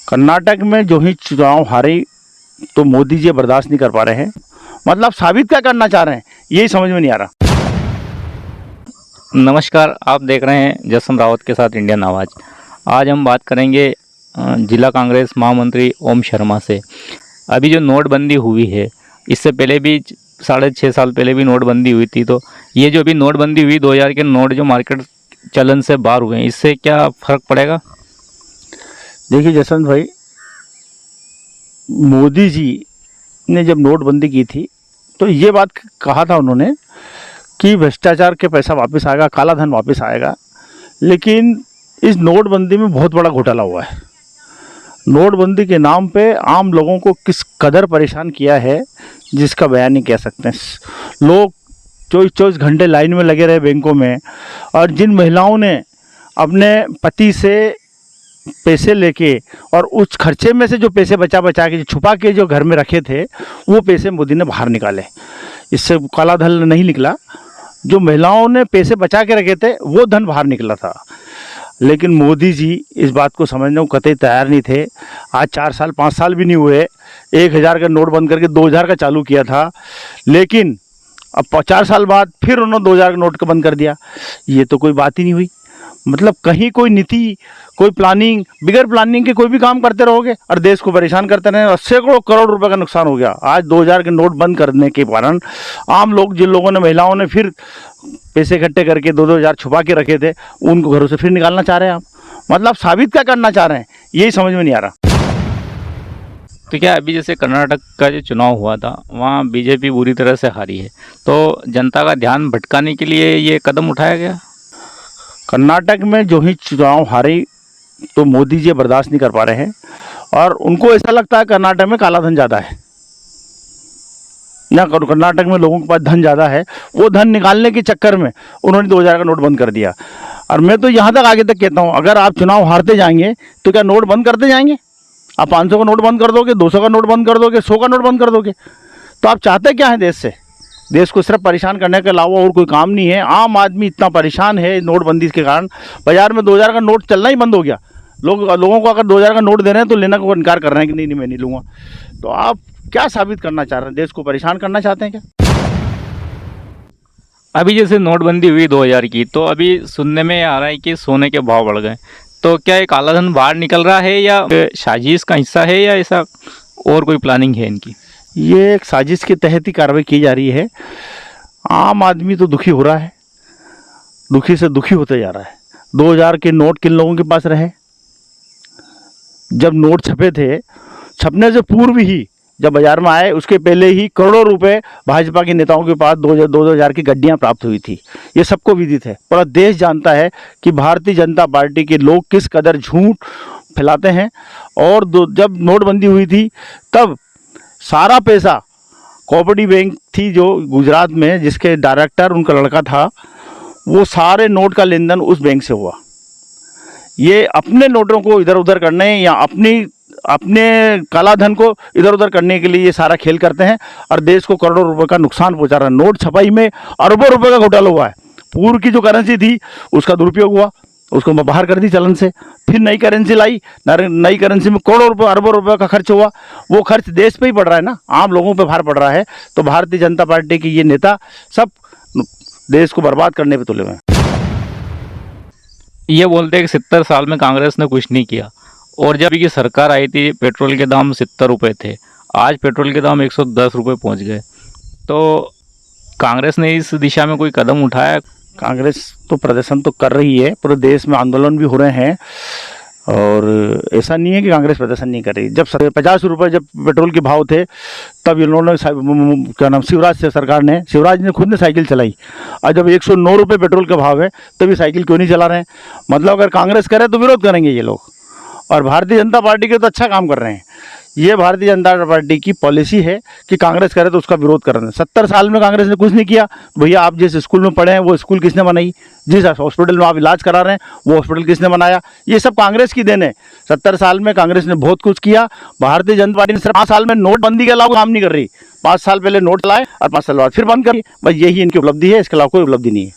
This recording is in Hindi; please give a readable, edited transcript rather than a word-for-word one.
कर्नाटक में जो ही चुनाव हारे तो मोदी जी बर्दाश्त नहीं कर पा रहे हैं। मतलब साबित क्या करना चाह रहे हैं यही समझ में नहीं आ रहा। नमस्कार, आप देख रहे हैं जसम रावत के साथ इंडियन आवाज़। आज हम बात करेंगे जिला कांग्रेस महामंत्री ओम शर्मा से। अभी जो नोटबंदी हुई है, इससे पहले भी 6.5 साल पहले भी नोटबंदी हुई थी। तो ये जो अभी नोटबंदी हुई 2000 के नोट जो मार्केट चलन से बाहर हुए हैं, इससे क्या फ़र्क पड़ेगा? देखिए जसवंत भाई, मोदी जी ने जब नोटबंदी की थी तो ये बात कहा था उन्होंने कि भ्रष्टाचार के पैसा वापस आएगा, काला धन वापस आएगा। लेकिन इस नोटबंदी में बहुत बड़ा घोटाला हुआ है। नोटबंदी के नाम पे आम लोगों को किस कदर परेशान किया है जिसका बयान नहीं कह सकते। लोग 24 घंटे लाइन में लगे रहे बैंकों में, और जिन महिलाओं ने अपने पति से पैसे लेके और उस खर्चे में से जो पैसे बचा के छुपा के जो घर में रखे थे, वो पैसे मोदी ने बाहर निकाले। इससे काला धन नहीं निकला, जो महिलाओं ने पैसे बचा के रखे थे वो धन बाहर निकला था। लेकिन मोदी जी इस बात को समझने को कतई तैयार नहीं थे। आज 4 साल 5 साल भी नहीं हुए, 1000 का नोट बंद करके 2000 का चालू किया था। लेकिन अब 4 साल बाद फिर उन्होंने 2000 का नोट का बंद कर दिया। ये तो कोई बात ही नहीं हुई। मतलब कहीं कोई नीति, कोई प्लानिंग, बिगर प्लानिंग के कोई भी काम करते रहोगे और देश को परेशान करते रहे। सैकड़ों करोड़ रुपए का नुकसान हो गया। आज 2000 के नोट बंद करने के कारण आम लोग, जिन लोगों ने, महिलाओं ने फिर पैसे इकट्ठे करके 2-2 हज़ार छुपा के रखे थे, उनको घरों से फिर निकालना चाह रहे हैं आप। मतलब साबित क्या करना चाह रहे हैं यही समझ में नहीं आ रहा। तो क्या अभी जैसे कर्नाटक का जो चुनाव हुआ था, वहाँ बीजेपी बुरी तरह से हारी है, तो जनता का ध्यान भटकाने के लिए ये कदम उठाया गया? कर्नाटक में जो ही चुनाव हारे तो मोदी जी बर्दाश्त नहीं कर पा रहे हैं, और उनको ऐसा लगता है कर्नाटक में काला धन ज़्यादा है, या कर्नाटक में लोगों के पास धन ज़्यादा है। वो धन निकालने के चक्कर में उन्होंने 2000 का नोट बंद कर दिया। और मैं तो यहाँ तक आगे तक कहता हूँ, अगर आप चुनाव हारते जाएंगे तो क्या नोट बंद करते जाएंगे? आप 500 का नोट बंद कर दोगे, 200 का नोट बंद कर दोगे, 100 का नोट बंद कर दोगे? तो आप चाहते क्या हैं देश से? देश को सिर्फ परेशान करने के अलावा और कोई काम नहीं है। आम आदमी इतना परेशान है नोटबंदी के कारण, बाजार में 2000 का नोट चलना ही बंद हो गया। लोगों को अगर 2000 का नोट दे रहे हैं तो लेना को इनकार कर रहे हैं कि नहीं मैं नहीं लूँगा। तो आप क्या साबित करना चाह रहे हैं? देश को परेशान करना चाहते हैं क्या? अभी जैसे नोटबंदी हुई 2000 की, तो अभी सुनने में आ रहा है कि सोने के भाव बढ़ गए। तो क्या ये काला धन बाहर निकल रहा है, या साजिश का हिस्सा है, या ऐसा और कोई प्लानिंग है इनकी? ये एक साजिश के तहत ही कार्रवाई की जा रही है। आम आदमी तो दुखी हो रहा है, दुखी से दुखी होते जा रहा है। 2000 के नोट किन लोगों के पास रहे? जब नोट छपे थे, छपने से पूर्व ही जब बाजार में आए, उसके पहले ही करोड़ों रुपए भाजपा के नेताओं के पास 2000 की गड्डियां प्राप्त हुई थी। ये सबको विदित है। पूरा देश जानता है कि भारतीय जनता पार्टी के लोग किस कदर झूठ फैलाते हैं। और जब नोटबंदी हुई थी तब सारा पैसा, कोऑपरेटिव बैंक थी जो गुजरात में, जिसके डायरेक्टर उनका लड़का था, वो सारे नोट का लेन देन उस बैंक से हुआ। ये अपने नोटों को इधर उधर करने या अपने काला धन को इधर उधर करने के लिए ये सारा खेल करते हैं, और देश को करोड़ों रुपए का नुकसान पहुंचा रहा है। नोट छपाई में अरबों रुपए का घोटाला हुआ है। पूर्व की जो करेंसी थी उसका दुरुपयोग हुआ, उसको बाहर कर दी चलन से, फिर नई करेंसी लाई, नई करेंसी में करोड़ों रुपए अरबों रुपए का खर्च हुआ। वो खर्च देश पे ही पड़ रहा है ना, आम लोगों पे भार पड़ रहा है। तो भारतीय जनता पार्टी के ये नेता सब देश को बर्बाद करने पे तुले हुए हैं। ये बोलते हैं कि 70 साल में कांग्रेस ने कुछ नहीं किया, और जब की सरकार आई थी पेट्रोल के दाम 70 रुपये थे, आज पेट्रोल के दाम 110 रुपये पहुँच गए। तो कांग्रेस ने इस दिशा में कोई कदम उठाया? कांग्रेस तो प्रदर्शन तो कर रही है, पूरे देश में आंदोलन भी हो रहे हैं, और ऐसा नहीं है कि कांग्रेस प्रदर्शन नहीं कर रही। जब 50 रुपये जब पेट्रोल के भाव थे, तब इन्होंने क्या नाम, शिवराज ने खुद ने साइकिल चलाई। और जब 109 रुपये पेट्रोल का भाव है तभी साइकिल क्यों नहीं चला रहे हैं? मतलब अगर कांग्रेस करे तो विरोध करेंगे ये लोग, और भारतीय जनता पार्टी के तो अच्छा काम कर रहे हैं। ये भारतीय जनता पार्टी की पॉलिसी है कि कांग्रेस करे तो उसका विरोध कर रहे हैं। 70 साल में कांग्रेस ने कुछ नहीं किया। भैया आप जिस स्कूल में पढ़े हैं वो स्कूल किसने बनाई? जिस हॉस्पिटल में आप इलाज करा रहे हैं वो हॉस्पिटल किसने बनाया? ये सब कांग्रेस की देन है। 70 साल में कांग्रेस ने बहुत कुछ किया। भारतीय जनता पार्टी ने सिर्फ 5 साल में नोटबंदी के अलावा काम नहीं कर रही। 5 साल पहले नोट लाए और 5 साल बाद फिर बंद करिए। बस यही इनकी उपलब्धि है, इसके अलावा कोई उपलब्धि नहीं है।